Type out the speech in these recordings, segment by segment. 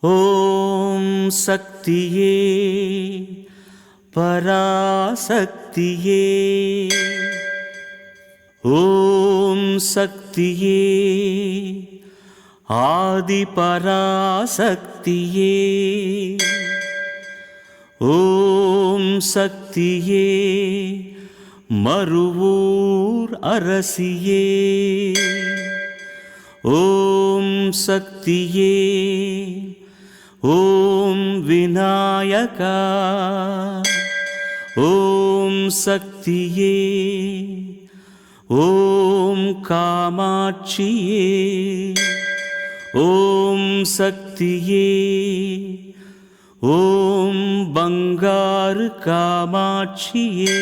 ஓம் சக்தியே பராசக்தியே, ஓம் சக்தியே ஆதி பராசக்தியே, ஓம் சக்தியே மருவூர் அரசியே, ஓம் சக்தியே ஓம் விநாயகா, ஓம் சக்தியே ஓம் காமாட்சியே, ஓம் சக்தியே ஓம் பங்காரு காமாட்சியே.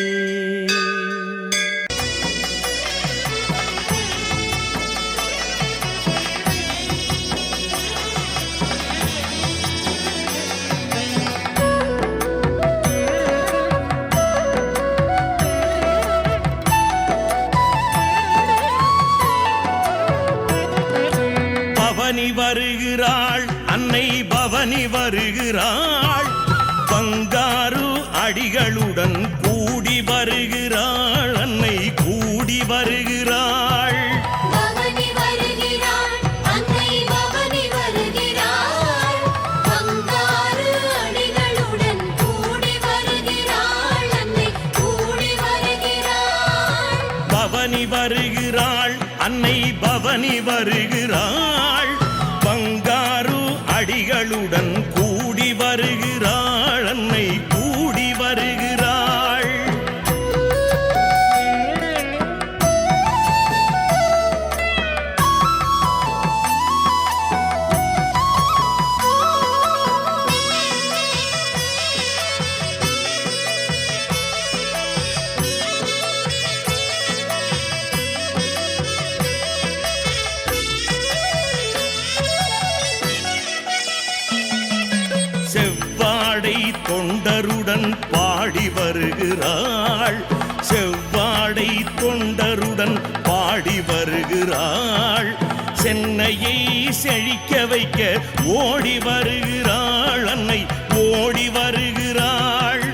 பவனி வருகிறாள் அன்னை, பவனி வருகிறாள், பங்காரு அடிகளுடன் கூடி வருகிறாள் அன்னை, கூடி வருகிறாள். பவனி வருகிறாள் அன்னை, பவனி வருகிறாள், பங்காரு அடிகளுடன் கூடி வருகிறாள் அன்னை, கூடி வருகிறாள். பவனி வருகிறாள் அன்னை, பவனி வருகிறாள், பங்காரு அடிகளுடன் கூடி வருகிறாள் அன்னை, கூடி வருகிறாள். செவ்வாடை தொண்டருடன் பாடி வருகிறாள், செவ்வாடை தொண்டருடன் பாடி வருகிறாள், சென்னையை செழிக்க வைக்க ஓடி வருகிறாள் அன்னை, ஓடி வருகிறாள்.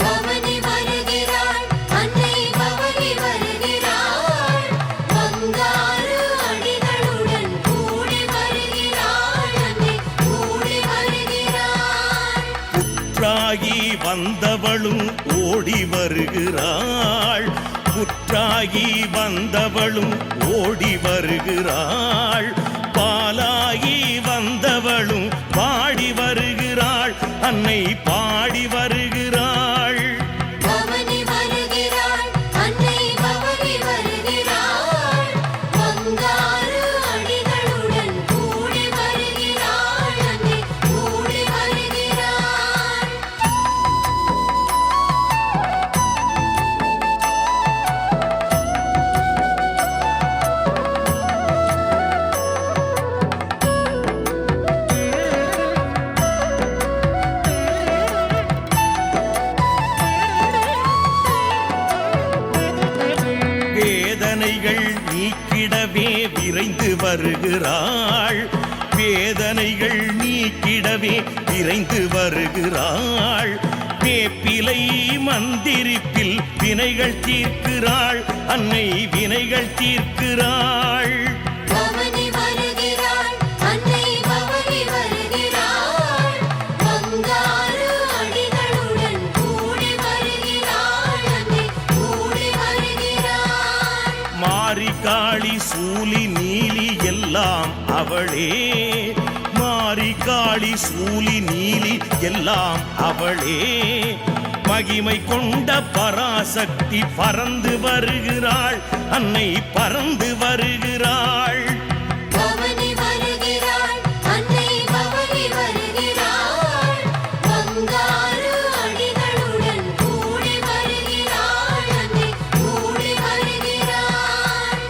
பவனி வருகிறாள் அன்னை, பவனி வருகிறாள், பங்காரு அடிகளுடன் கூடி வருகிறாள் அன்னை, கூடி வருகிறாள். புற்றாகி வந்தவளும் ஓடி வருகிறாள், புற்றாகி வந்தவளும் ஓடி வருகிறாள், பாலாகி வந்தவளும் பாடி வருகிறாள் அன்னை, பாடி வருகிறாள். பவனி வருகிறாள் அன்னை, பவனி வருகிறாள், பங்காரு அடிகளுடன் கூடி வருகிறாள் அன்னை, கூடி வருகிறாள். வேதனைகள் நீக்கிடவே விரைந்து வருகிறாள், வேதனைகள் நீக்கிடவே விரைந்து வருகிறாள், வேப்பிலை மந்திரிப்பில் வினைகள் தீர்க்கிறாள் அன்னை, வினைகள் தீர்க்கிறாள். பவனி வருகிறாள் அன்னை, பவனி வருகிறாள், பங்காரு அடிகளுடன் கூடி வருகிறாள் அன்னை, கூடி வருகிறாள். மாரிகாளி சூலி நீலி எல்லாம் அவளே, மாரிகாளி சூலி நீலி எல்லாம் அவளே, மகிமை கொண்ட பராசக்தி பறந்து வருகிறாள் அன்னை, பறந்து வருகிறாள். பவனி வருகிறாள் அன்னை, பவனி வருகிறாள், பங்காரு அடிகளுடன் கூடி வருகிறாள் அன்னை, கூடி வருகிறாள்.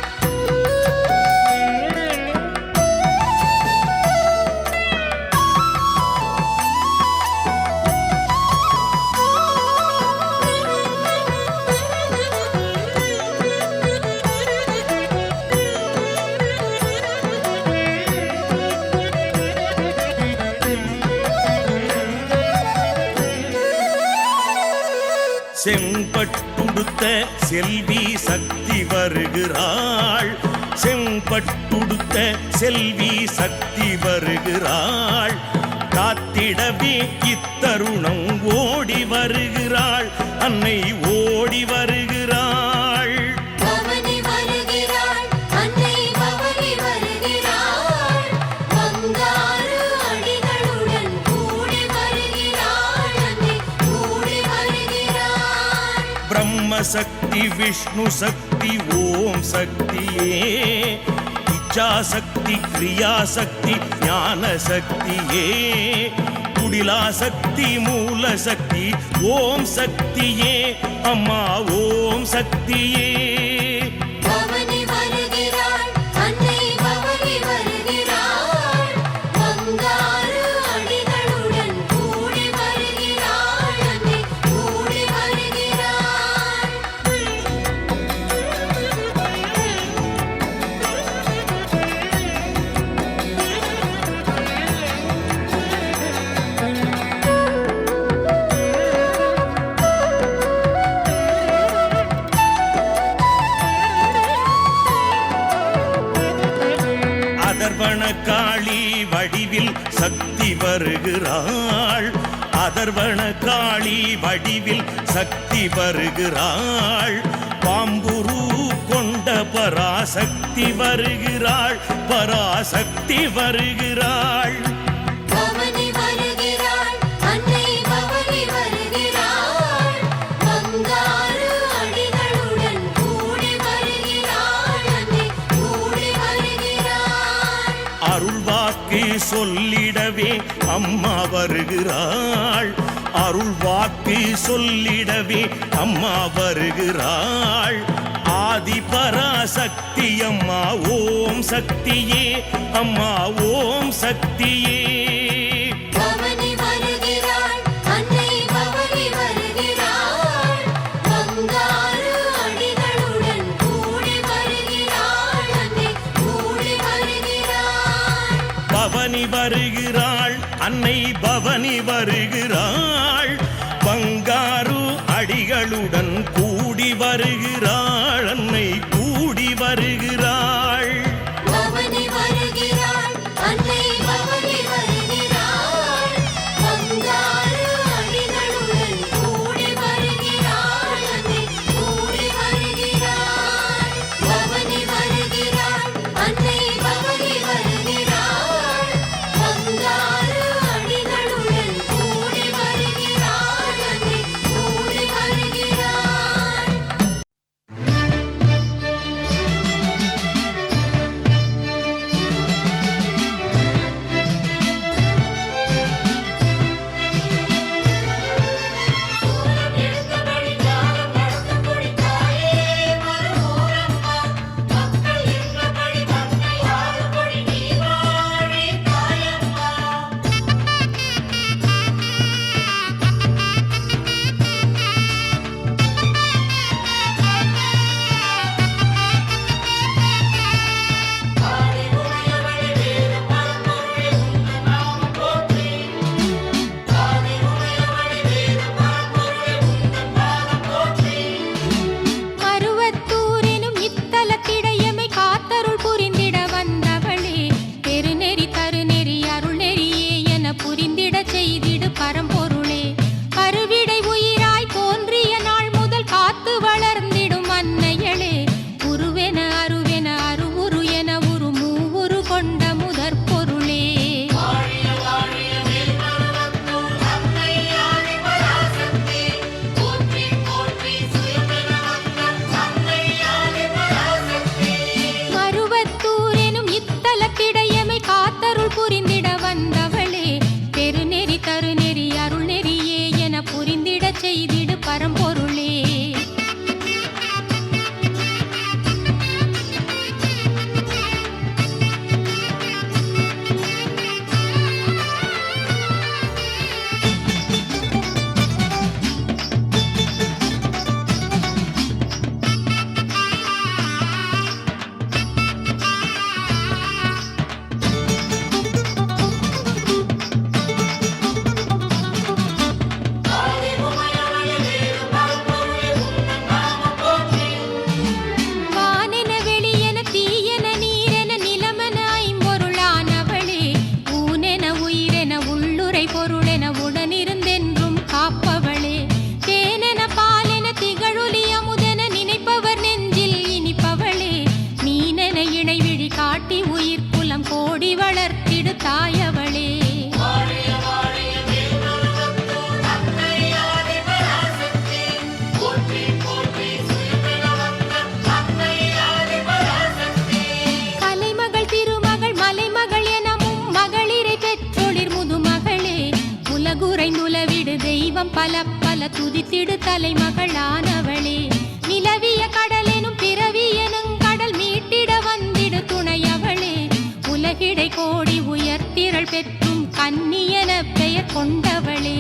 செம்பட்டுடுத்த செல்வி சக்தி வருகிறாள், செம்பட்டுடுத்த செல்வி சக்தி வருகிறாள். காத்திடவே இத்தருணம் ஓடி வருகிறாள், அன்னை ஓடி வருகிறாள். பவனி வருகிறாள், அன்னை பவனி வருகிறாள். பங்காரு அடிகளுடன் கூடி வருகிறாள், அன்னை கூடி வருகிறாள். பிரம்ம சக்தி விஷ்ணு சக்தி ஓம் சக்தியே, இச்சா சக்தி கிரியா சக்தி ஞான சக்தியே, குடிலா சக்தி மூல சக்தி ஓம் சக்தியே, அம்மா ஓம் சக்தியே. பவனி வருகிறாள், அன்னை பவனி வருகிறாள். பங்காரு அடிகளுடன் கூடி வருகிறாள், அன்னை கூடி வருகிறாள். அதர்வன காளி வடிவில் சக்தி வருகிறாள், அதர்வன காளி வடிவில் சக்தி வருகிறாள். பாம்புரு கொண்ட பராசக்தி வருகிறாள், பராசக்தி வருகிறாள். பவனி வருகிறாள், அன்னை பவனி வருகிறாள். பங்காரு அடிகளுடன் கூடி வருகிறாள், அன்னை கூடி வருகிறாள். அருள்வாக்கு சொல்லிடவே அம்மா வருகிறாள், அருள்வாக்கு சொல்லிடவே அம்மா வருகிறாள். ஆதி பராசக்தி அம்மா ஓம் சக்தியே, அம்மா ஓம் சக்தியே. பவனி வருகிறாள், அன்னை பவனி வருகிறாள். பங்காரு அடிகளுடன் கூடி வருகிறாள், அன்னை கூடி வருகிறாள். பவனி வருகிறாள், அன்னை பவனி வருகிறாள். பங்காரு அடிகளுடன் கூடி வருகிறாள், அன்னை கூடி வருகிறாள். பவனி வருகிறாள், அன்னை பவனி வருகிறாள். பங்காரு அடிகளுடன் கூடி வருகிறாள், அன்னை கூடி வருகிறாள். பவனி வருகிறாள், அன்னை பவனி வருகிறாள். பங்காரு அடிகளுடன் கூடி வருகிறாள், அன்னை கூடி வருகிறாள். பொருளென உடனிருந்தென்றும் காப்பவளே தேனென பாலென திகழொலி அமுதென நினைப்பவர் நெஞ்சில் இனிப்பவளே நீனென இணைவிழி காட்டி உயிர் குலம் கோடி வளர்த்திடு தாயவளே கலைமகள் திருமகள் மலைமகள் எனவும் மகளிரை பெற்றொளிர் முதுமகளே உலகுரைந்துலவிடு தெய்வம் பல பல துதித்திடு தலைமகளானவளே நிலவிய கடலெனும் பிறவி எனும் கடல் மீட்டிட வந்திடு துணையவளே உலகிடை கோடி உயர்த்திரள் பெற்றும் கன்னி என பெயர் கொண்டவளே